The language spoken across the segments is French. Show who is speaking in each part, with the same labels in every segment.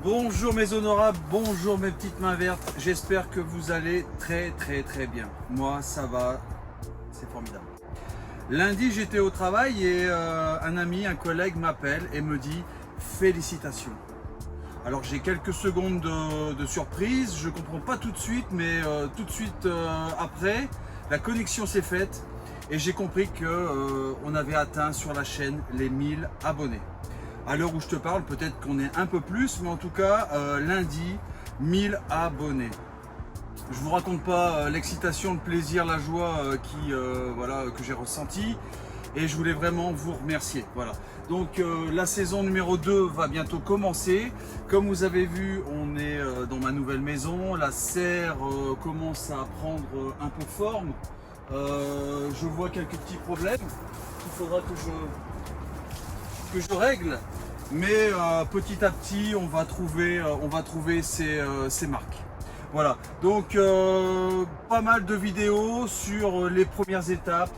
Speaker 1: Bonjour mes honorables, bonjour mes petites mains vertes, j'espère que vous allez très bien. Moi ça va, c'est formidable. Lundi j'étais au travail et un ami, un collègue m'appelle et me dit félicitations. Alors j'ai quelques secondes de surprise, je comprends pas tout de suite, mais tout de suite après, la connexion s'est faite et j'ai compris que on avait atteint sur la chaîne les 1000 abonnés. À l'heure où je te parle, peut-être qu'on est un peu plus, mais en tout cas, lundi, 1000 abonnés. Je vous raconte pas l'excitation, le plaisir, la joie que j'ai ressenti. Et je voulais vraiment vous remercier. Voilà. Donc la saison numéro 2 va bientôt commencer. Comme vous avez vu, on est dans ma nouvelle maison. La serre commence à prendre un peu forme. Je vois quelques petits problèmes qu'il faudra que je règle, mais petit à petit on va trouver ces marques. Voilà, donc pas mal de vidéos sur les premières étapes,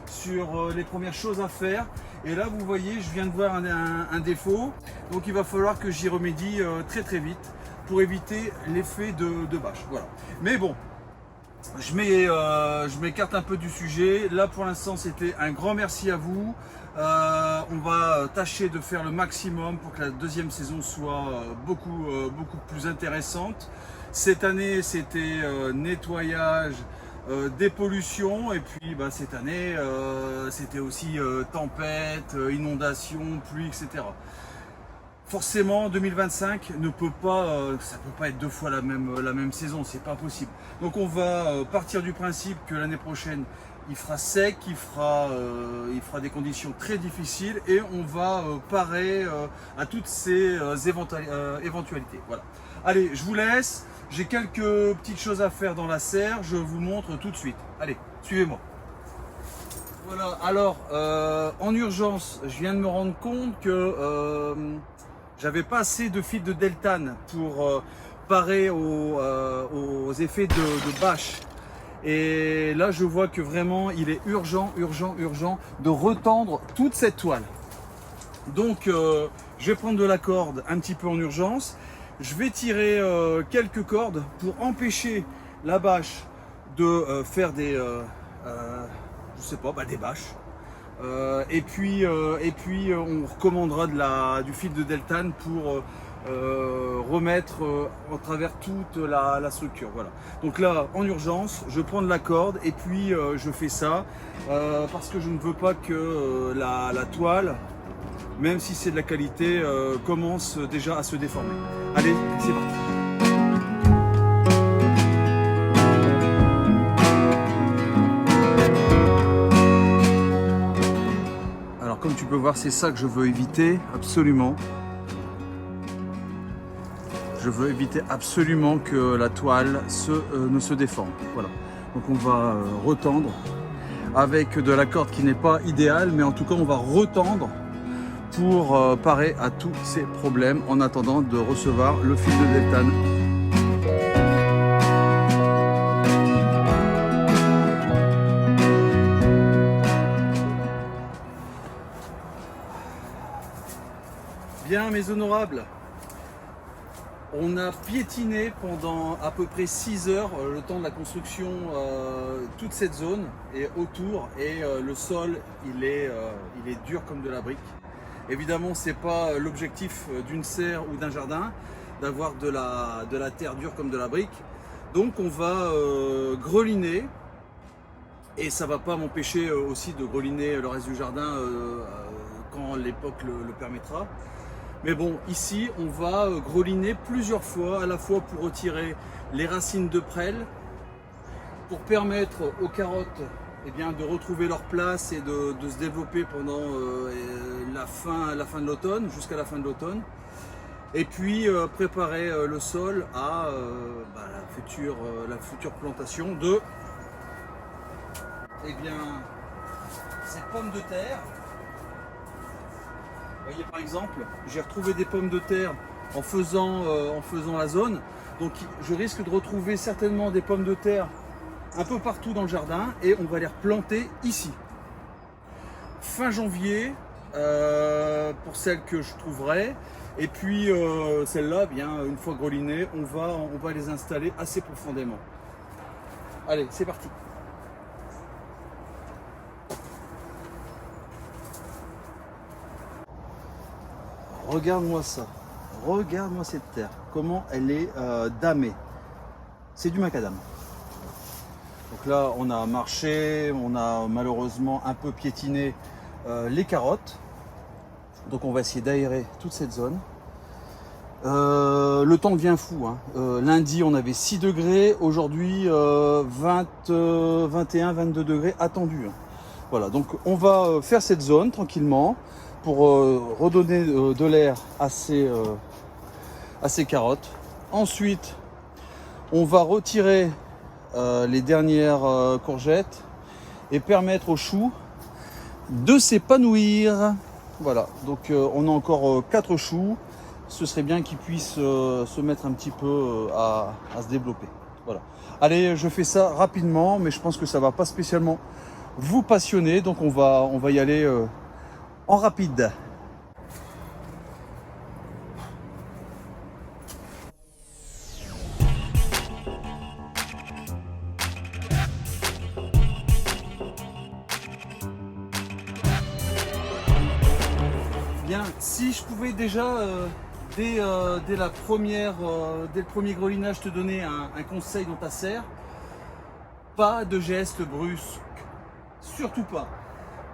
Speaker 1: sur les premières choses à faire. Et là vous voyez, je viens de voir un défaut, donc il va falloir que j'y remédie très vite pour éviter l'effet de bâche. Voilà, mais bon, je m'écarte un peu du sujet. Là pour l'instant c'était un grand merci à vous. On va tâcher de faire le maximum pour que la deuxième saison soit beaucoup plus intéressante. Cette année c'était nettoyage, dépollution, et puis cette année c'était aussi tempête, inondation, pluie, etc. Forcément 2025 ne peut pas, ça peut pas être deux fois la même saison, c'est pas possible. Donc on va partir du principe que l'année prochaine il fera sec, il fera des conditions très difficiles et on va parer à toutes ces éventualités. Voilà. Allez, je vous laisse, j'ai quelques petites choses à faire dans la serre, je vous montre tout de suite. Allez, suivez-moi. Voilà, alors en urgence, je viens de me rendre compte que j'avais pas assez de fil de deltane pour parer aux effets de bâche. Et là je vois que vraiment il est urgent de retendre toute cette toile. Donc je vais prendre de la corde un petit peu en urgence. Je vais tirer quelques cordes pour empêcher la bâche de faire des des bâches. Et puis on recommandera du fil de deltane pour remettre en travers toute la structure. Voilà. Donc là en urgence je prends de la corde et puis je fais ça parce que je ne veux pas que la toile, même si c'est de la qualité, commence déjà à se déformer. Allez, c'est parti. Alors comme tu peux voir, c'est ça que je veux éviter absolument. Je veux éviter absolument que la toile ne se déforme. Voilà. Donc on va retendre avec de la corde qui n'est pas idéale, mais en tout cas on va retendre pour parer à tous ces problèmes en attendant de recevoir le fil de deltane. Bien mes honorables, on a piétiné pendant à peu près 6 heures le temps de la construction toute cette zone et autour, et le sol il est dur comme de la brique. Évidemment c'est pas l'objectif d'une serre ou d'un jardin d'avoir de la terre dure comme de la brique. Donc on va greliner, et ça va pas m'empêcher aussi de greliner le reste du jardin quand l'époque le permettra. Mais bon, ici, on va greliner plusieurs fois, à la fois pour retirer les racines de prêle, pour permettre aux carottes de retrouver leur place et de se développer pendant la fin de l'automne, jusqu'à la fin de l'automne. Et puis préparer le sol à la future plantation de ces pommes de terre. Vous voyez par exemple, j'ai retrouvé des pommes de terre en faisant la zone. Donc je risque de retrouver certainement des pommes de terre un peu partout dans le jardin et on va les replanter ici. Fin janvier, pour celles que je trouverai, Et puis celle-là, bien une fois grelinée, on va les installer assez profondément. Allez, c'est parti. Regarde-moi ça. Regarde-moi cette terre. Comment elle est damée. C'est du macadam. Donc là, on a marché, on a malheureusement un peu piétiné les carottes. Donc on va essayer d'aérer toute cette zone. Le temps devient fou, hein. Lundi on avait 6 degrés, aujourd'hui 21, 22 degrés attendus, hein. Voilà, donc on va faire cette zone tranquillement pour redonner de l'air à ces carottes. Ensuite, on va retirer les dernières courgettes et permettre aux choux de s'épanouir. Voilà, donc on a encore 4 choux. Ce serait bien qu'ils puissent se mettre un petit peu à se développer. Voilà. Allez, je fais ça rapidement, mais je pense que ça va pas spécialement vous passionner, donc on va y aller en rapide. Bien, si je pouvais déjà dès le premier grelinage te donner un conseil dans ta serre, pas de gestes brusques, surtout pas.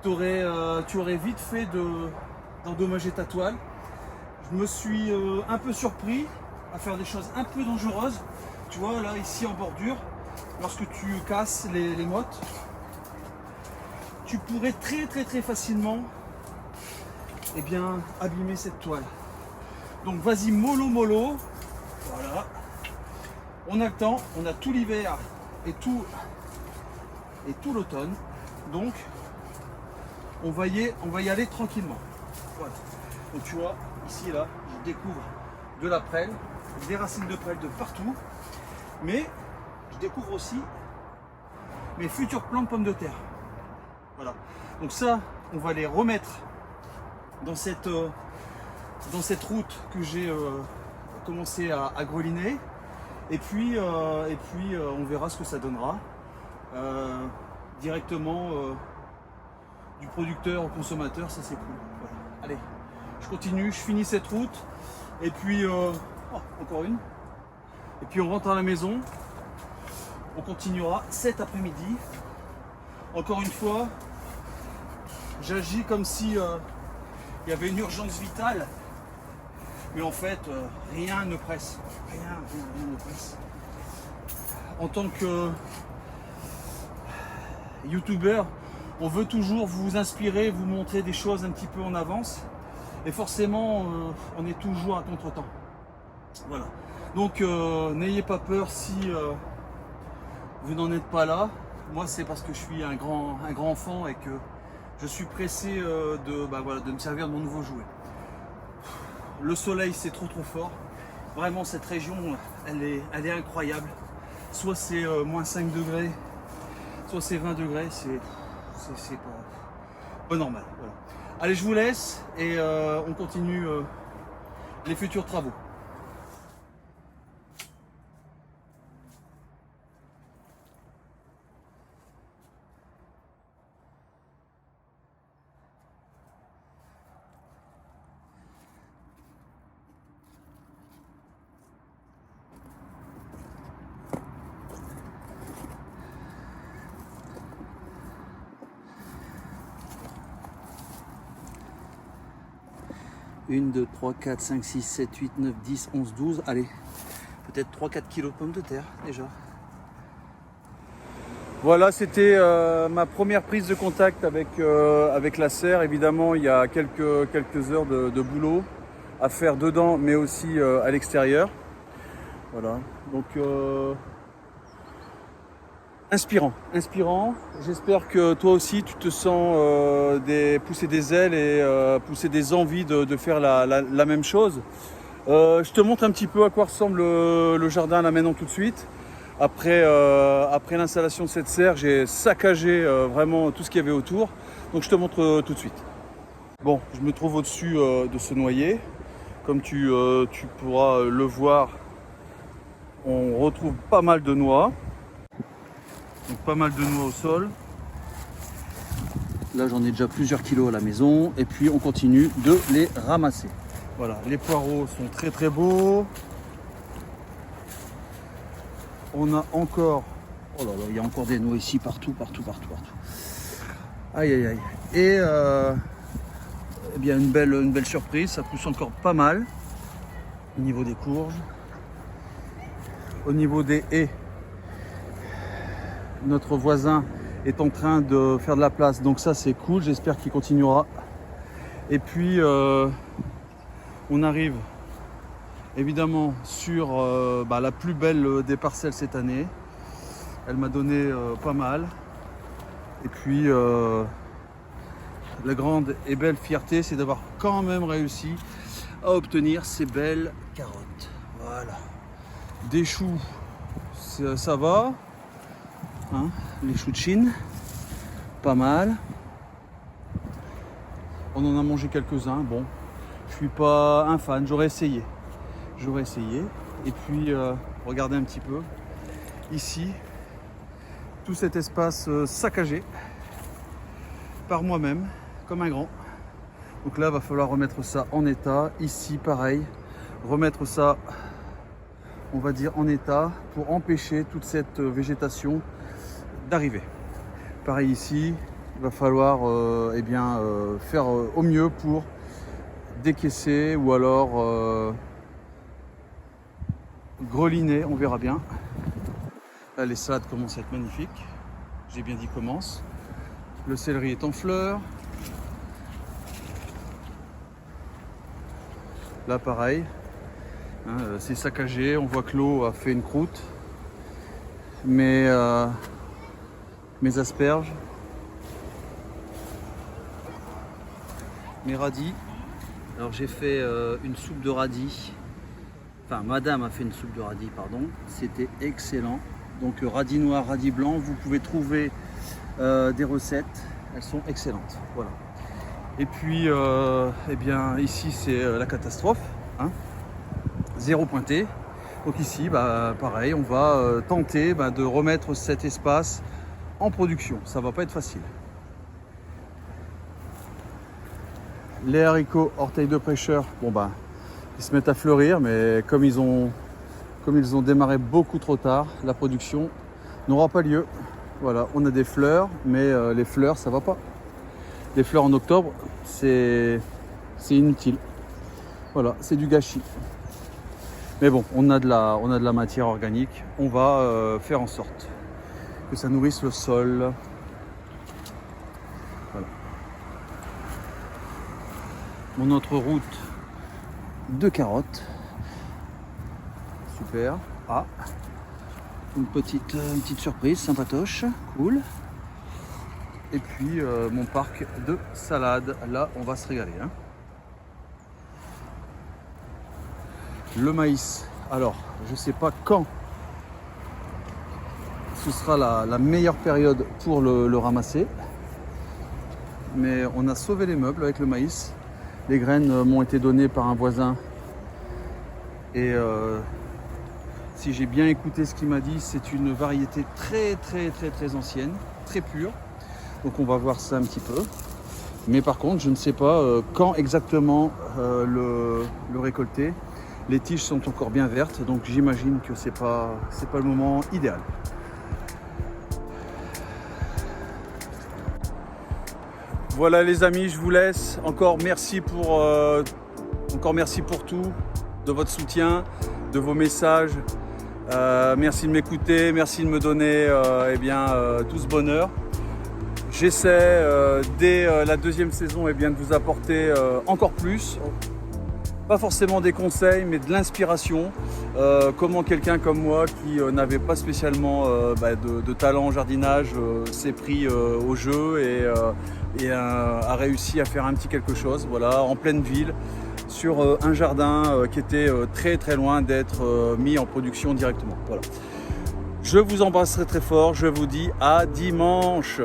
Speaker 1: Tu aurais vite fait d'endommager ta toile. Je me suis un peu surpris à faire des choses un peu dangereuses. Tu vois là ici en bordure, lorsque tu casses les mottes, tu pourrais très facilement abîmer cette toile. Donc vas-y mollo, voilà. On a le temps, on a tout l'hiver et tout l'automne. Donc on va y aller tranquillement. Voilà. Donc tu vois, ici là, je découvre de la prêle, des racines de prêle de partout. Mais je découvre aussi mes futurs plants de pommes de terre. Voilà. Donc ça, on va les remettre dans cette route que j'ai commencé à greliner. Et puis on verra ce que ça donnera. Directement du producteur au consommateur, ça c'est cool. Voilà. Allez, je continue, je finis cette route. Et puis, encore une. Et puis on rentre à la maison. On continuera cet après-midi. Encore une fois, j'agis comme si il y avait une urgence vitale. Mais en fait, rien ne presse. Rien ne presse. En tant que youtubeur, on veut toujours vous inspirer, vous montrer des choses un petit peu en avance. Et forcément, on est toujours à contre-temps. Voilà. Donc, n'ayez pas peur si vous n'en êtes pas là. Moi, c'est parce que je suis un grand enfant et que je suis pressé de me servir de mon nouveau jouet. Le soleil, c'est trop fort. Vraiment, cette région, elle est incroyable. Soit c'est moins 5 degrés, soit c'est 20 degrés. C'est pas normal. Voilà. Allez, je vous laisse et on continue les futurs travaux. Une, 2, 3, 4, 5, 6, 7, 8, 9, 10, 11, 12. Allez, peut-être 3-4 kilos de pommes de terre déjà. Voilà, c'était ma première prise de contact avec la serre. Évidemment, il y a quelques heures de boulot à faire dedans, mais aussi à l'extérieur. Voilà, donc inspirant. J'espère que toi aussi tu te sens pousser des ailes et pousser des envies de faire la même chose. Je te montre un petit peu à quoi ressemble le jardin là maintenant tout de suite. Après l'installation de cette serre, j'ai saccagé vraiment tout ce qu'il y avait autour. Donc je te montre tout de suite. Bon, je me trouve au-dessus de ce noyer. Comme tu pourras le voir, on retrouve pas mal de noix. Donc pas mal de noix au sol. Là j'en ai déjà plusieurs kilos à la maison. Et puis on continue de les ramasser. Voilà, les poireaux sont très très beaux. On a encore... Oh là là, il y a encore des noix ici, partout. Aïe aïe aïe. Et eh bien une belle surprise, ça pousse encore pas mal. Au niveau des courges. Au niveau des haies, notre voisin est en train de faire de la place, donc ça c'est cool, j'espère qu'il continuera. Et puis on arrive évidemment sur la plus belle des parcelles cette année. Elle m'a donné pas mal. Et puis la grande et belle fierté, c'est d'avoir quand même réussi à obtenir ces belles carottes. Voilà. Des choux, ça va. Hein, les choux de Chine, pas mal. On en a mangé quelques-uns. Bon, je suis pas un fan, j'aurais essayé. Et puis, regardez un petit peu. Ici, tout cet espace saccagé par moi-même, comme un grand. Donc là, il va falloir remettre ça en état. Ici, pareil, remettre ça, on va dire, en état pour empêcher toute cette végétation d'arriver. Pareil ici, il va falloir faire au mieux pour décaisser ou alors greliner, on verra bien. Là, les salades commencent à être magnifiques. J'ai bien dit commence. Le céleri est en fleurs. Là pareil, hein, c'est saccagé, on voit que l'eau a fait une croûte. Mais mes asperges, mes radis. Alors j'ai fait une soupe de radis. Enfin, madame a fait une soupe de radis, pardon. C'était excellent. Donc radis noir, radis blanc, vous pouvez trouver des recettes. Elles sont excellentes. Voilà. Et puis, eh bien, ici c'est la catastrophe. Hein. Zéro pointé. Donc ici, pareil, on va tenter de remettre cet espace en production. Ça va pas être facile. Les haricots orteils de prêcheur, ils se mettent à fleurir, mais comme ils ont démarré beaucoup trop tard, la production n'aura pas lieu. Voilà, on a des fleurs, mais les fleurs, ça va pas. Les fleurs en octobre, c'est inutile. Voilà, c'est du gâchis. Mais bon, on a de la matière organique. On va faire en sorte que ça nourrisse le sol. Voilà. Mon autre route de carottes. Super. Ah, une petite surprise sympatoche. Cool. Et puis mon parc de salade. Là, on va se régaler. Hein. Le maïs. Alors, je ne sais pas quand ce sera la meilleure période pour le ramasser. Mais on a sauvé les meubles avec le maïs. Les graines m'ont été données par un voisin. Et si j'ai bien écouté ce qu'il m'a dit, c'est une variété très ancienne, très pure. Donc on va voir ça un petit peu. Mais par contre, je ne sais pas quand exactement le récolter. Les tiges sont encore bien vertes, donc j'imagine que c'est pas le moment idéal. Voilà les amis, je vous laisse. Encore merci pour tout, de votre soutien, de vos messages. Merci de m'écouter, merci de me donner tout ce bonheur. J'essaie dès la deuxième saison de vous apporter encore plus. Pas forcément des conseils, mais de l'inspiration. Comment quelqu'un comme moi, qui n'avait pas spécialement de talent en jardinage, s'est pris au jeu et a réussi à faire un petit quelque chose, voilà, en pleine ville, sur un jardin qui était très loin d'être mis en production directement. Voilà. Je vous embrasse très fort, je vous dis à dimanche.